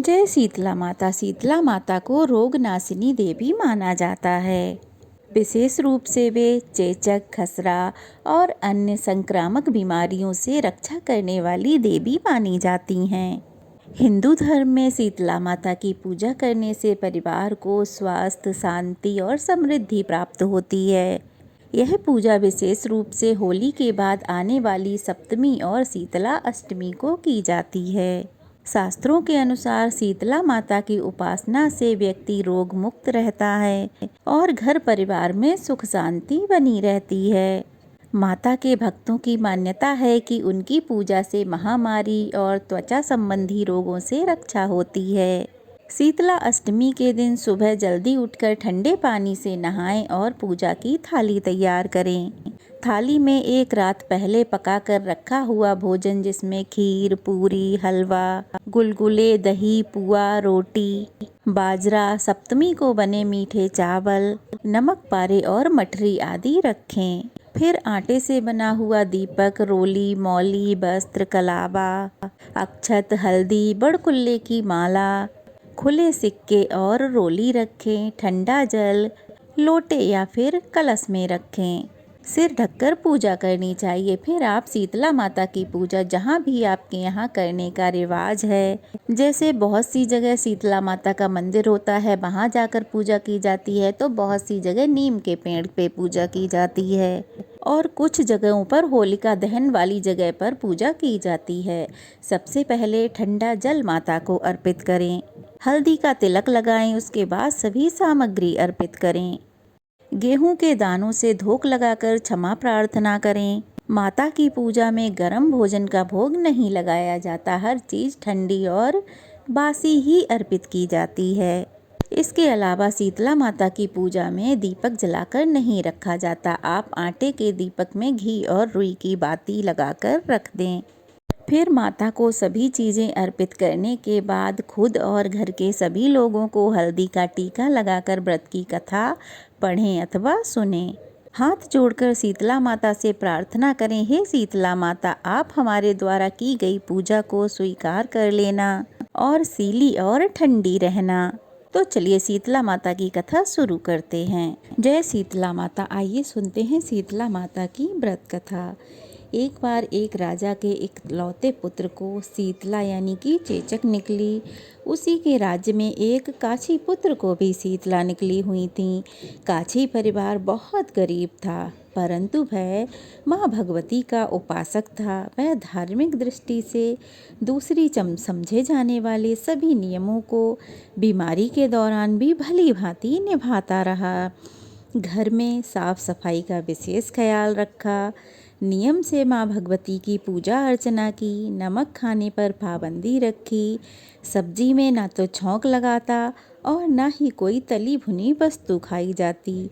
जय शीतला माता। शीतला माता को रोगनाशिनी देवी माना जाता है। विशेष रूप से वे चेचक, खसरा और अन्य संक्रामक बीमारियों से रक्षा करने वाली देवी मानी जाती हैं। हिंदू धर्म में शीतला माता की पूजा करने से परिवार को स्वास्थ्य, शांति और समृद्धि प्राप्त होती है। यह पूजा विशेष रूप से होली के बाद आने वाली सप्तमी और शीतला अष्टमी को की जाती है। शास्त्रों के अनुसार शीतला माता की उपासना से व्यक्ति रोग मुक्त रहता है और घर परिवार में सुख शांति बनी रहती है। माता के भक्तों की मान्यता है कि उनकी पूजा से महामारी और त्वचा संबंधी रोगों से रक्षा होती है। शीतला अष्टमी के दिन सुबह जल्दी उठकर ठंडे पानी से नहाएं और पूजा की थाली तैयार करें। थाली में एक रात पहले पकाकर रखा हुआ भोजन, जिसमें खीर, पूरी, हलवा, गुलगुले, दही, पुआ, रोटी, बाजरा, सप्तमी को बने मीठे चावल, नमक पारे और मठरी आदि रखें। फिर आटे से बना हुआ दीपक, रोली, मौली, वस्त्र, कलावा, अक्षत, हल्दी, बड़कुल्ले की माला, खुले सिक्के और रोली रखें। ठंडा जल लोटे या फिर कलश में रखें। सिर ढककर पूजा करनी चाहिए। फिर आप शीतला माता की पूजा जहाँ भी आपके यहाँ करने का रिवाज है, जैसे बहुत सी जगह शीतला माता का मंदिर होता है, वहाँ जाकर पूजा की जाती है, तो बहुत सी जगह नीम के पेड़ पे पूजा की जाती है और कुछ जगहों पर होलिका दहन वाली जगह पर पूजा की जाती है। सबसे पहले ठंडा जल माता को अर्पित करें, हल्दी का तिलक लगाएं, उसके बाद सभी सामग्री अर्पित करें। गेहूं के दानों से धोक लगाकर क्षमा प्रार्थना करें। माता की पूजा में गर्म भोजन का भोग नहीं लगाया जाता। हर चीज़ ठंडी और बासी ही अर्पित की जाती है। इसके अलावा शीतला माता की पूजा में दीपक जलाकर नहीं रखा जाता। आप आटे के दीपक में घी और रुई की बाती लगाकर रख दें। फिर माता को सभी चीज़ें अर्पित करने के बाद खुद और घर के सभी लोगों को हल्दी का टीका लगाकर व्रत की कथा पढ़ें अथवा सुनें। हाथ जोड़कर शीतला माता से प्रार्थना करें, हे शीतला माता, आप हमारे द्वारा की गई पूजा को स्वीकार कर लेना और शीली और ठंडी रहना। तो चलिए शीतला माता की कथा शुरू करते हैं। जय शीतला माता। आइए सुनते हैं शीतला माता की व्रत कथा। एक बार एक राजा के इकलौते पुत्र को शीतला यानी कि चेचक निकली। उसी के राज्य में एक काछी पुत्र को भी शीतला निकली हुई थी। काछी परिवार बहुत गरीब था, परंतु वह माँ भगवती का उपासक था। वह धार्मिक दृष्टि से दूसरी समझे जाने वाले सभी नियमों को बीमारी के दौरान भी भली भांति निभाता रहा। घर में साफ सफाई का विशेष ख्याल रखा, नियम से माँ भगवती की पूजा अर्चना की, नमक खाने पर पाबंदी रखी, सब्जी में ना तो छौंक लगाता और ना ही कोई तली भुनी वस्तु खाई जाती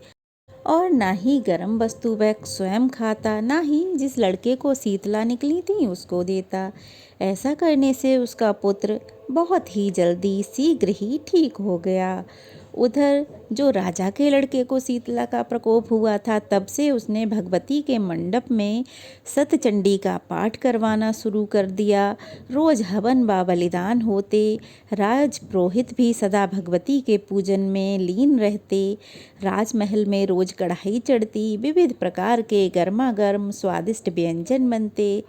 और ना ही गर्म वस्तु वह स्वयं खाता, ना ही जिस लड़के को शीतला निकली थी उसको देता। ऐसा करने से उसका पुत्र बहुत ही जल्दी शीघ्र ही ठीक हो गया। उधर जो राजा के लड़के को शीतला का प्रकोप हुआ था, तब से उसने भगवती के मंडप में सतचंडी का पाठ करवाना शुरू कर दिया। रोज हवन व बलिदान होते। राज पुरोहित भी सदा भगवती के पूजन में लीन रहते। राजमहल में रोज कढ़ाई चढ़ती, विविध प्रकार के गर्मा गर्म स्वादिष्ट व्यंजन बनते।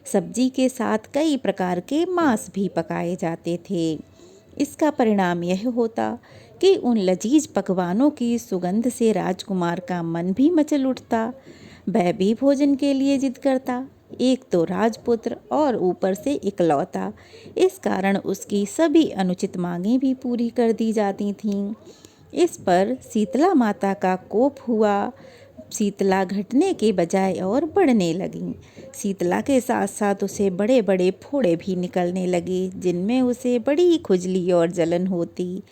सब्जी के साथ कई प्रकार के मांस भी पकाए जाते थे। इसका परिणाम यह होता कि उन लजीज पकवानों की सुगंध से राजकुमार का मन भी मचल उठता। वह भी भोजन के लिए जिद करता। एक तो राजपुत्र और ऊपर से इकलौता, इस कारण उसकी सभी अनुचित मांगें भी पूरी कर दी जाती थीं। इस पर शीतला माता का कोप हुआ। शीतला घटने के बजाय और बढ़ने लगी। शीतला के साथ साथ उसे बड़े बड़े फोड़े भी निकलने लगे, जिनमें उसे बड़ी खुजली और जलन होती।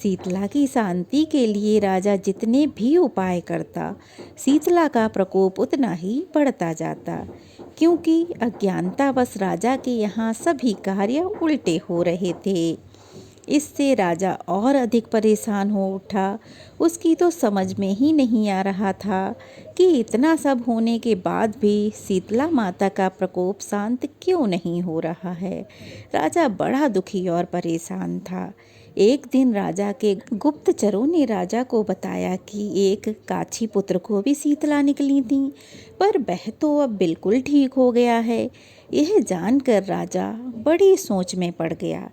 शीतला की शांति के लिए राजा जितने भी उपाय करता, शीतला का प्रकोप उतना ही बढ़ता जाता, क्योंकि अज्ञानतावश राजा के यहाँ सभी कार्य उल्टे हो रहे थे। इससे राजा और अधिक परेशान हो उठा। उसकी तो समझ में ही नहीं आ रहा था कि इतना सब होने के बाद भी शीतला माता का प्रकोप शांत क्यों नहीं हो रहा है। राजा बड़ा दुखी और परेशान था। एक दिन राजा के गुप्तचरों ने राजा को बताया कि एक काछी पुत्र को भी शीतला निकली थी, पर वह तो अब बिल्कुल ठीक हो गया है। यह जानकर राजा बड़ी सोच में पड़ गया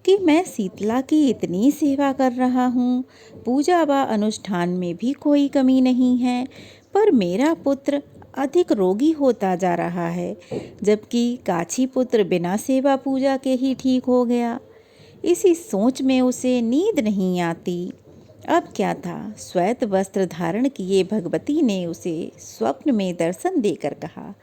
कि मैं शीतला की इतनी सेवा कर रहा हूँ, पूजा व अनुष्ठान में भी कोई कमी नहीं है, पर मेरा पुत्र अधिक रोगी होता जा रहा है, जबकि काछी पुत्र बिना सेवा पूजा के ही ठीक हो गया। इसी सोच में उसे नींद नहीं आती। अब क्या था, श्वेत वस्त्र धारण किए भगवती ने उसे स्वप्न में दर्शन देकर कहा,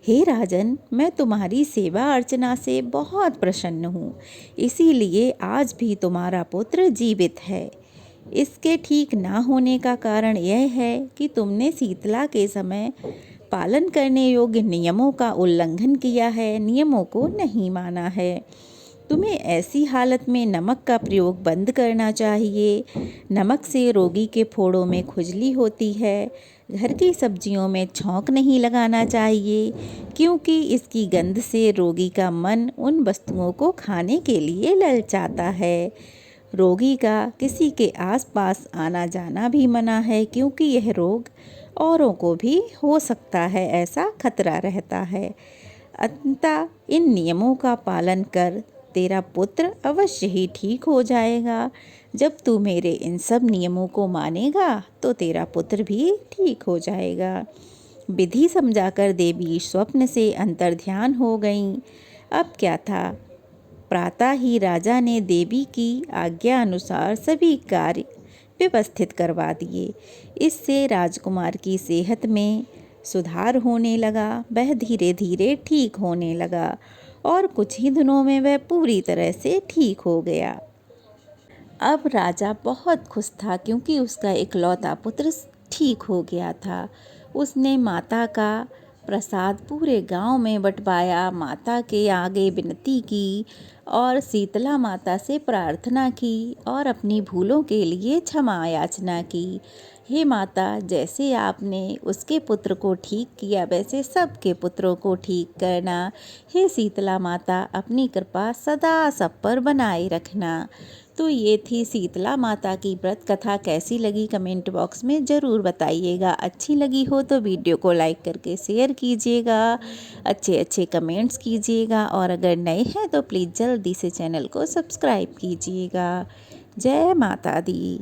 हे राजन, मैं तुम्हारी सेवा अर्चना से बहुत प्रसन्न हूँ, इसीलिए आज भी तुम्हारा पुत्र जीवित है। इसके ठीक ना होने का कारण यह है कि तुमने शीतला के समय पालन करने योग्य नियमों का उल्लंघन किया है, नियमों को नहीं माना है। तुम्हें ऐसी हालत में नमक का प्रयोग बंद करना चाहिए। नमक से रोगी के फोड़ों में खुजली होती है। घर की सब्जियों में छौंक नहीं लगाना चाहिए, क्योंकि इसकी गंध से रोगी का मन उन वस्तुओं को खाने के लिए ललचाता है। रोगी का किसी के आसपास आना जाना भी मना है, क्योंकि यह रोग औरों को भी हो सकता है, ऐसा खतरा रहता है। अंततः इन नियमों का पालन कर, तेरा पुत्र अवश्य ही ठीक हो जाएगा। जब तू मेरे इन सब नियमों को मानेगा तो तेरा पुत्र भी ठीक हो जाएगा। विधि समझाकर देवी स्वप्न से अंतर्ध्यान हो गईं। अब क्या था, प्रातः ही राजा ने देवी की आज्ञा अनुसार सभी कार्य व्यवस्थित करवा दिए। इससे राजकुमार की सेहत में सुधार होने लगा। वह धीरे धीरे ठीक होने लगा और कुछ ही दिनों में वह पूरी तरह से ठीक हो गया। अब राजा बहुत खुश था, क्योंकि उसका इकलौता पुत्र ठीक हो गया था। उसने माता का प्रसाद पूरे गांव में बंटवाया, माता के आगे विनती की और शीतला माता से प्रार्थना की और अपनी भूलों के लिए क्षमा याचना की। हे माता, जैसे आपने उसके पुत्र को ठीक किया, वैसे सबके पुत्रों को ठीक करना। हे शीतला माता, अपनी कृपा सदा सब पर बनाए रखना। तो ये थी शीतला माता की व्रत कथा। कैसी लगी कमेंट बॉक्स में ज़रूर बताइएगा। अच्छी लगी हो तो वीडियो को लाइक करके शेयर कीजिएगा, अच्छे अच्छे कमेंट्स कीजिएगा, और अगर नए हैं तो प्लीज़ जल्दी से चैनल को सब्सक्राइब कीजिएगा। जय माता दी।